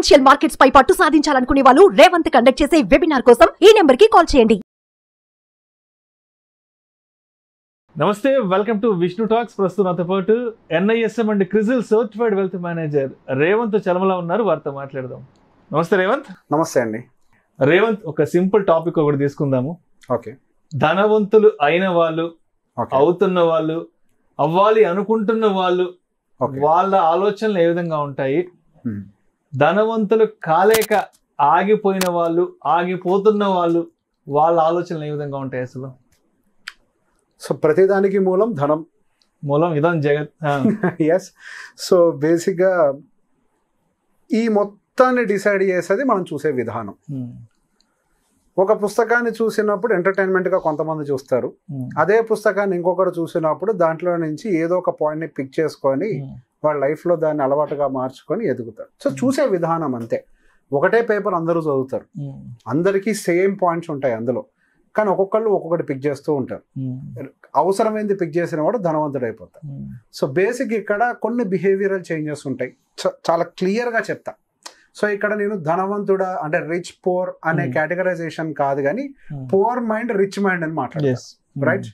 Financial markets పై పట్టు సాధించాలనుకునే వాళ్ళు Revanth conduct చేసే వెబినార్ కోసం ఈ నెంబర్ కి కాల్ చేయండి. నమస్తే, వెల్కమ్ టు విష్ణు టాక్స్. ప్రస్తుతం నాతో పాటు NISM and CRISIL certified wealth manager Revanth Chalamala ఉన్నారు. వారితో మాట్లాడదాం. నమస్తే రేవంత్. నమస్తే అండి. రేవంత్, ఒక సింపుల్ టాపిక్ ఒకటి తీసుకుందాము. ఓకే. ధనవంతులు అయిన వాళ్ళు, అవుతున్న వాళ్ళు, అవ్వాలి అనుకుంటున్న వాళ్ళు, వాళ్ళ ఆలోచనలు ఏ విధంగా ఉంటాయి? ధనవంతులు కాలేక ఆగిపోయిన వాళ్ళు, ఆగిపోతున్న వాళ్ళు, వాళ్ళ ఆలోచనలు ఏ విధంగా ఉంటాయి అసలు? సో ప్రతిదానికి మూలం ధనం. మూలం ఇదం జగత్. ఎస్. సో బేసిక్గా ఈ మొత్తాన్ని డిసైడ్ చేసేది మనం చూసే విధానం. ఒక పుస్తకాన్ని చూసినప్పుడు ఎంటర్టైన్మెంట్గా కొంతమంది చూస్తారు. అదే పుస్తకాన్ని ఇంకొకరు చూసినప్పుడు దాంట్లో నుంచి ఏదో ఒక పాయింట్ని పిక్ చేసుకొని వాళ్ళ లైఫ్లో దాన్ని అలవాటుగా మార్చుకొని ఎదుగుతారు. సో చూసే విధానం అంతే. ఒకటే పేపర్ అందరూ చదువుతారు, అందరికీ సేమ్ పాయింట్స్ ఉంటాయి అందులో, కానీ ఒక్కొక్కళ్ళు ఒక్కొక్కటి పిక్ చేస్తూ ఉంటారు. అవసరమైంది పిక్ చేసిన వాడు ధనవంతుడు అయిపోతారు. సో బేసిక్ ఇక్కడ కొన్ని బిహేవియరల్ చేంజెస్ ఉంటాయి. చాలా క్లియర్గా చెప్తా. సో ఇక్కడ నేను ధనవంతుడా అంటే రిచ్ పోర్ అనే కేటగరైజేషన్ కాదు, కానీ పోర్ మైండ్ రిచ్ మైండ్ అని మాట్లాడతారు, రైట్?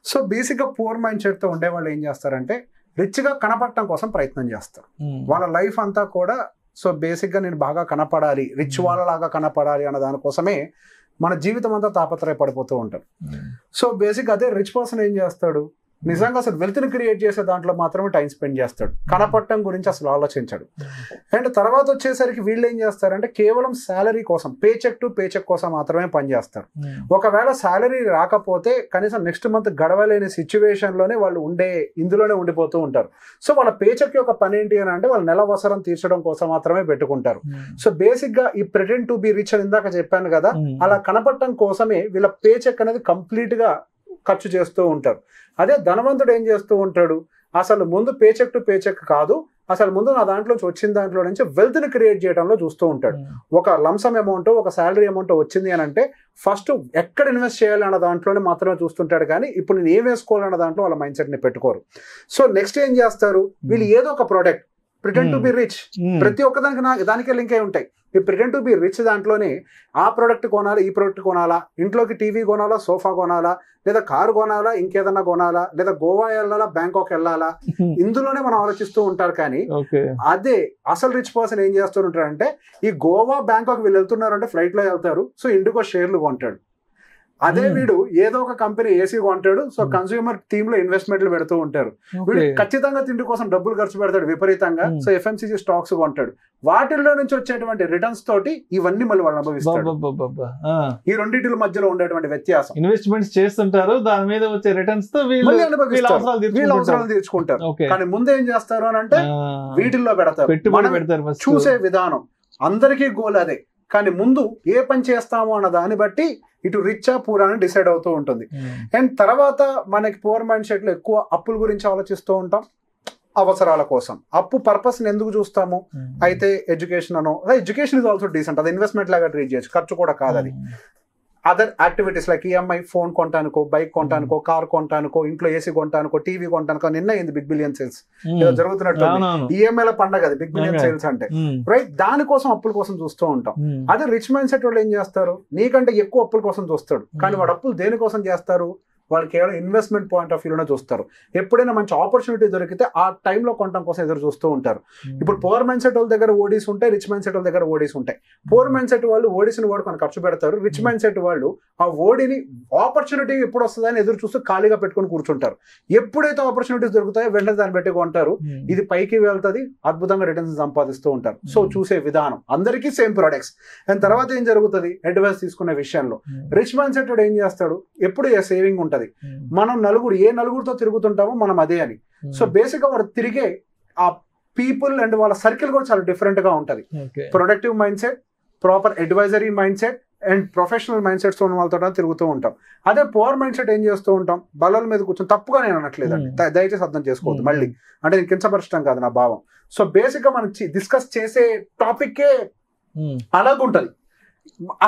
సో బేసిక్గా పోర్ మైండ్ సెట్తో ఉండే వాళ్ళు ఏం చేస్తారంటే రిచ్గా కనపడటం కోసం ప్రయత్నం చేస్తారు. వాళ్ళ లైఫ్ అంతా కూడా సో బేసిక్గా నేను బాగా కనపడాలి, రిచ్ వాళ్ళలాగా కనపడాలి అన్న దానికోసమే మన జీవితం అంతా తాపత్రయపడిపోతూ ఉంటారు. సో బేసిక్ అదే రిచ్ పర్సన్ ఏం చేస్తాడు, నిజంగా అసలు వెల్త్ని క్రియేట్ చేసే దాంట్లో మాత్రమే టైం స్పెండ్ చేస్తాడు, కనపడటం గురించి అసలు ఆలోచించాడు. అండ్ తర్వాత వచ్చేసరికి వీళ్ళు ఏం చేస్తారంటే కేవలం శాలరీ కోసం, పేచెక్ టు పేచెక్ కోసం మాత్రమే పనిచేస్తారు. ఒకవేళ శాలరీ రాకపోతే కనీసం నెక్స్ట్ మంత్ గడవలేని సిచ్యువేషన్లోనే వాళ్ళు ఇందులోనే ఉండిపోతూ ఉంటారు. సో వాళ్ళ పేచెక్ యొక్క పని ఏంటి అని అంటే వాళ్ళు నెల అవసరం తీర్చడం కోసం మాత్రమే పెట్టుకుంటారు. సో బేసిక్గా ఈ ప్రిటెండ్ టు బి రిచ్ అని ఇందాక చెప్పాను కదా, అలా కనపడటం కోసమే వీళ్ళ పేచెక్ అనేది కంప్లీట్గా ఖర్చు చేస్తూ ఉంటారు. అదే ధనవంతుడు ఏం చేస్తూ ఉంటాడు, అసలు ముందు పేచెక్ టు పేచెక్ కాదు, అసలు ముందు నా దాంట్లో వచ్చిన దాంట్లో నుంచి వెల్త్ని క్రియేట్ చేయడంలో చూస్తూ ఉంటాడు. ఒక లంసమ్ అమౌంట్, ఒక శాలరీ అమౌంట్ వచ్చింది అని అంటే ఫస్ట్ ఎక్కడ ఇన్వెస్ట్ చేయాలి అన్న దాంట్లోనే మాత్రమే చూస్తుంటాడు, కానీ ఇప్పుడు నేను ఏం వేసుకోవాలన్న దాంట్లో వాళ్ళ మైండ్ సెట్ని పెట్టుకోరు. సో నెక్స్ట్ ఏం చేస్తారు, వీళ్ళు ఏదో ఒక product pretend to be rich, ప్రతి ఒక్కదానికి దానికే లింక్ అయి ఉంటాయి. ఈ ప్రిటెండ్ టు బి రిచ్ దాంట్లోనే ఆ ప్రోడక్ట్ కొనాలా, ఈ ప్రోడక్ట్ కొనాలా, ఇంట్లోకి టీవీ కొనాలా, సోఫా కొనాలా, లేదా కారు కొనాలా, ఇంకేదన్నా కొనాలా, లేదా గోవా వెళ్ళాలా, బ్యాంకాక్ వెళ్ళాలా, ఇందులోనే మనం ఆలోచిస్తూ ఉంటారు. కానీ అదే అసలు రిచ్ పర్సన్ ఏం చేస్తూ ఉంటారంటే ఈ గోవా బ్యాంకాక్ వీళ్ళు వెళ్తున్నారంటే ఫ్లైట్లో వెళ్తారు, సో ఇండిగో షేర్లు కొంటాడు. అదే వీడు ఏదో ఒక కంపెనీ ఏసీ కొంటాడు, సో కన్స్యూమర్ థీమ్ లో ఇన్వెస్ట్మెంట్లు పెడుతూ ఉంటారు. వీడు ఖచ్చితంగా తిండి కోసం డబ్బులు ఖర్చు పెడతాడు విపరీతంగా, సో FMCG స్టాక్స్ కొంటాడు. వాటిల్లో నుంచి వచ్చేటువంటి రిటర్న్స్ తోటి ఇవన్నీ మళ్ళీ వాళ్ళు అనుభవిస్తారు. ఈ రెండింటి మధ్యలో ఉండేటువంటి వ్యత్యాసం. ఇన్వెస్ట్మెంట్స్ చేస్తుంటారు, దాని మీద వచ్చే రిటర్న్స్ తో వీళ్ళు అవసరాలు తీర్చుకుంటారు. కానీ ముందు ఏం చేస్తారు అని అంటే వీటిల్లో పెడతారు. చూసే విధానం అందరికీ గోల్ అదే, కానీ ముందు ఏ పని చేస్తాము అన్న దాన్ని బట్టి ఇటు రిచ్ పూర్ అని డిసైడ్ అవుతూ ఉంటుంది. అండ్ తర్వాత మనకి పూర్ మైండ్ సెట్ లో ఎక్కువ అప్పుల గురించి ఆలోచిస్తూ ఉంటాం, అవసరాల కోసం. అప్పు పర్పస్ ఎందుకు చూస్తాము అయితే ఎడ్యుకేషన్ అనో, ఎడ్యుకేషన్ ఇస్ ఆల్సో డీసెంట్, అది ఇన్వెస్ట్మెంట్ లాగా ట్రీట్ చేయొచ్చు, ఖర్చు కూడా కాదు అది. Other activities like EMI, phone కొంటానుకో, బైక్ కొంటానుకో, కార్ కొంటానుకో, ఇంట్లో ఏసీ కొంటానుకో, టీవీ కొంటానుకో, నిన్న అయింది బిగ్ బిలియన్ సేల్స్ జరుగుతున్నట్టు. EMIల పండగ అది బిగ్ బిలియన్ సేల్స్ అంటే, రైట్? దానికోసం అప్పుల కోసం చూస్తూ ఉంటాం. అదే రిచ్ మైండ్ సెట్ వాళ్ళు ఏం చేస్తారు, నీకంటే ఎక్కువ అప్పుల కోసం చూస్తాడు, కానీ వాడు అప్పులు దేనికోసం చేస్తారు, వాళ్ళు కేవలం ఇన్వెస్ట్మెంట్ పాయింట్ ఆఫ్ వ్యూలోనే చూస్తారు. ఎప్పుడైనా మంచి ఆపర్చునిటీ దొరికితే ఆ టైంలో కొనడం కోసం ఎదురు చూస్తూ ఉంటారు. ఇప్పుడు పోర్ మైండ్ సెట్ వాళ్ళ దగ్గర ఓడీస్ ఉంటాయి, రిచ్ మైండ్ సెట్ వాళ్ళ దగ్గర ఓడీస్ ఉంటాయి. పోర్ మైండ్ సెట్ వాళ్ళు ఓడీస్ని వాడుకొని ఖర్చు పెడతారు, రిచ్ మైండ్ సెట్ వాళ్ళు ఆ ఓడిని ఆపర్చునిటీ ఎప్పుడు వస్తుందని ఎదురు చూస్తూ ఖాళీగా పెట్టుకొని కూర్చుంటారు. ఎప్పుడైతే ఆపర్చునిటీస్ దొరుకుతాయో వెంటనే దాన్ని పెట్టి కొంటారు, ఇది పైకి వెళ్తుంది, అద్భుతంగా రిటర్న్స్ సంపాదిస్తూ ఉంటారు. సో చూసే విధానం అందరికీ సేమ్ ప్రొడక్ట్స్. అండ్ తర్వాత ఏం జరుగుతుంది, అడ్వైస్ తీసుకునే విషయంలో రిచ్ మైండ్ సెట్ ఏం చేస్తాడు, ఎప్పుడు సేవింగ్ ఉంటుంది, మనం ఏ నలుగురితో తిరుగుతుంటామో మనం అదే అని. సో బేసిక్ గా వాడు తిరిగే ఆ పీపుల్ అండ్ వాళ్ళ సర్కిల్ కూడా చాలా డిఫరెంట్ గా ఉంటది. Productive mind set, proper advisory mind set and professional mind sets ఉన్న వాళ్ళతో తిరుగుతూ ఉంటాం. అదే పవర్ మైండ్ సెట్ ఏం చేస్తూ ఉంటాం, బలాల మీద కూర్చొని, తప్పుగా నేను అనట్లేదండి, దయచేసి అర్థం చేసుకోవద్దు మళ్ళీ, అంటే నేను కించపరచడం కాదు నా భావం. సో బేసిక్ గా మనం డిస్కస్ చేసే టాపిక్కే అలాగుంటది.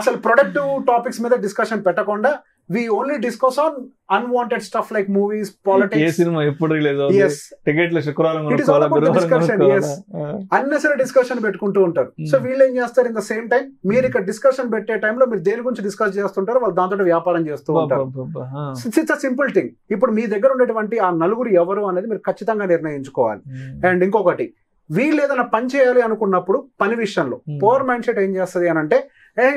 అసలు ప్రొడక్టివ్ టాపిక్స్ మీద డిస్కషన్ పెట్టకుండా we only discuss on unwanted stuff like movies, A politics. Cinema ఎప్పుడు రిలీజ్ Yes. టికెట్లు శుక్రవారం It is all about the గురువారం discussion, కొనుక్కోవాలా? Unnecessary discussion పెట్టుకుంటూ ఉంటారు. సో వీళ్ళు ఏం చేస్తారు, ఇన్ ద సేమ్ టైం మీరు ఇక్కడ డిస్కషన్ పెట్టే టైంలో మీరు దేని గురించి డిస్కస్ చేస్తుంటారు, వాళ్ళు దాంతో వ్యాపారం చేస్తూ ఉంటారు. It's a simple thing. ఇప్పుడు మీ దగ్గర ఉండేటువంటి ఆ నలుగురు ఎవరు అనేది మీరు ఖచ్చితంగా నిర్ణయించుకోవాలి. అండ్ ఇంకొకటి, వీళ్ళు ఏదైనా పని చేయాలి అనుకున్నప్పుడు పని విషయంలో పవర్ మైండ్ సెట్ ఏం చేస్తుంది అని అంటే,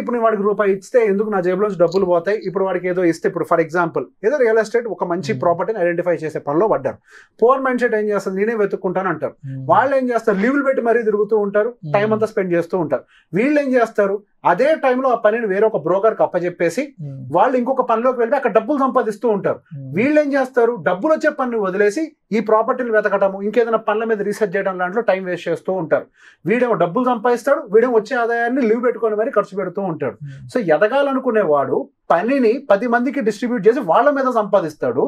ఇప్పుడు నేను వాడికి రూపాయి ఇస్తే ఎందుకు నా జేబులో డబ్బులు పోతాయి, ఇప్పుడు వాడికి ఏదో ఇస్తే, ఇప్పుడు ఫర్ ఎగ్జాంపుల్ ఏదో రియల్ ఎస్టేట్ ఒక మంచి ప్రాపర్టీని ఐడెంటిఫై చేసే పనిలో పడ్డారు. పవర్ మైండ్ సెట్ ఏం చేస్తుంది, నేనే వెతుక్కుంటాను అంటారు. వాళ్ళు ఏం చేస్తారు, లీవ్లు పెట్టి మరీ తిరుగుతూ ఉంటారు, టైం అంతా స్పెండ్ చేస్తూ ఉంటారు. వీళ్ళు ఏం చేస్తారు, అదే టైంలో ఆ పనిని వేరే ఒక బ్రోకర్కి అప్పచెప్పేసి వాళ్ళు ఇంకొక పనిలోకి వెళ్ళి అక్కడ డబ్బులు సంపాదిస్తూ ఉంటారు. వీళ్ళు ఏం చేస్తారు, డబ్బులు వచ్చే పనిని వదిలేసి ఈ ప్రాపర్టీని వెతకటము, ఇంకేదైనా పనుల మీద రీసెర్చ్ చేయడం లాంటిలో టైం వేస్ట్ చేస్తూ ఉంటారు. వీడేమో డబ్బులు సంపాదిస్తాడు, వీడేమో వచ్చే ఆదాయాన్ని లీవ్ పెట్టుకొని మరి ఖర్చు పెడుతూ ఉంటాడు. సో ఎదగాలనుకునేవాడు పనిని 10 మందికి డిస్ట్రిబ్యూట్ చేసి వాళ్ళ మీద సంపాదిస్తాడు.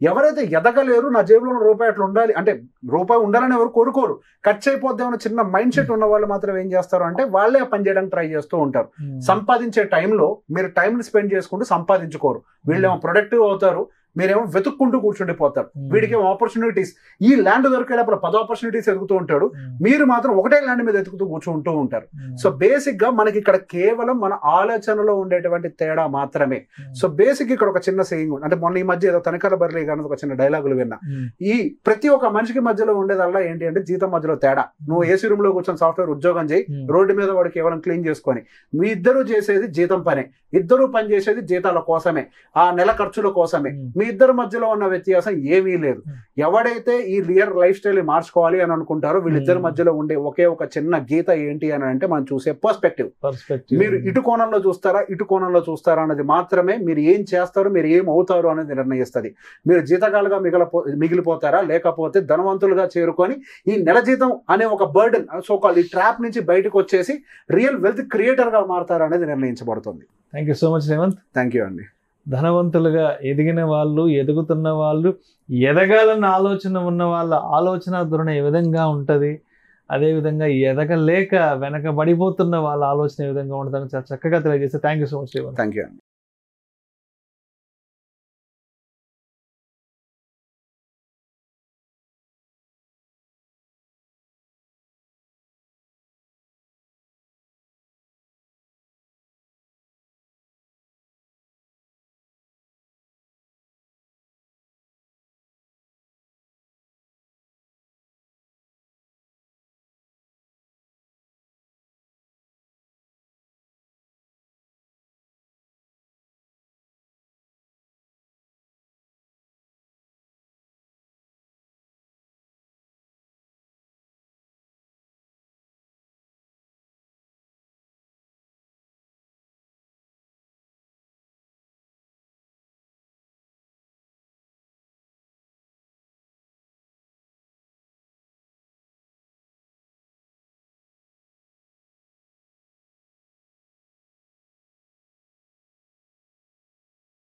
ఎవరైతే ఎదగలేరు, నా జేబులో రూపాయి అట్లా ఉండాలి అంటే, రూపాయి ఉండాలని ఎవరు కోరుకోరు, ఖర్చు అయిపోద్దామని చిన్న మైండ్ సెట్ ఉన్న వాళ్ళు మాత్రం ఏం చేస్తారు అంటే వాళ్ళే పని చేయడానికి ట్రై చేస్తూ ఉంటారు. సంపాదించే టైంలో మీరు టైంని స్పెండ్ చేసుకుంటూ సంపాదించుకోరు. వీళ్ళేమో ప్రొడక్టివ్ అవుతారు, మీరేమో వెతుక్కుంటూ కూర్చుండిపోతారు. వీడికేమో ఆపర్చునిటీస్, ఈ ల్యాండ్ దొరికేటప్పుడు 10 ఆపర్చునిటీస్ ఎదుగుతూ ఉంటాడు, మీరు మాత్రం ఒకటే ల్యాండ్ మీద ఎదుగుతూ కూర్చుంటూ ఉంటారు. సో బేసిక్ గా మనకి ఇక్కడ కేవలం మన ఆలోచనలో ఉండేటువంటి తేడా మాత్రమే. సో బేసిక్ ఇక్కడ ఒక చిన్న సేయింగ్ అంటే, మొన్న ఈ మధ్య ఏదో తనిఖీల బర్లీ కానీ ఒక చిన్న డైలాగులు విన్నా. ఈ ప్రతి ఒక్క మనిషికి మధ్యలో ఉండేదల్లా ఏంటి అంటే జీతం మధ్యలో తేడా. నువ్వు ఏసీ రూమ్ లో కూర్చొని సాఫ్ట్వేర్ ఉద్యోగం చేయి, రోడ్డు మీద వాడు కేవలం క్లీన్ చేసుకొని, మీ ఇద్దరు చేసేది జీతం పనే, ఇద్దరు పని చేసేది జీతాల కోసమే, ఆ నెల ఖర్చుల కోసమే. మీ ఇద్దరి మధ్యలో ఉన్న వ్యత్యాసం ఏమీ లేదు. ఎవడైతే ఈ రియల్ లైఫ్ స్టైల్ మార్చుకోవాలి అని అనుకుంటారో వీళ్ళిద్దరి మధ్యలో ఉండే ఒకే ఒక చిన్న గీత ఏంటి అని అంటే, మనం చూసే పర్స్పెక్టివ్. మీరు ఇటు కోణంలో చూస్తారా, ఇటు కోణంలో చూస్తారా అనేది మాత్రమే మీరు ఏం చేస్తారు, మీరు ఏం అవుతారు అనేది నిర్ణయిస్తుంది. మీరు జీతగాలుగా మిగిలిపోతారా, లేకపోతే ధనవంతులుగా చేరుకొని ఈ నెల జీతం అనే ఒక బర్డెన్, సో కాల్ ఈ ట్రాప్ నుంచి బయటకు వచ్చేసి రియల్ వెల్త్ క్రియేటర్ గా మారుతారా అనేది నిర్ణయించబడుతుంది. Thank you so much Revanth. Thank you అండి. ధనవంతులుగా ఎదిగిన వాళ్ళు, ఎదుగుతున్న వాళ్ళు, ఎదగాలన్న ఆలోచన ఉన్న వాళ్ళ ఆలోచన ధోరణి ఏ విధంగా ఉంటుంది, అదేవిధంగా ఎదగలేక వెనకబడిపోతున్న వాళ్ళ ఆలోచన ఏ విధంగా ఉంటుందని చాలా చక్కగా తెలియజేస్తే thank you so much Revanth. Thank you అండి.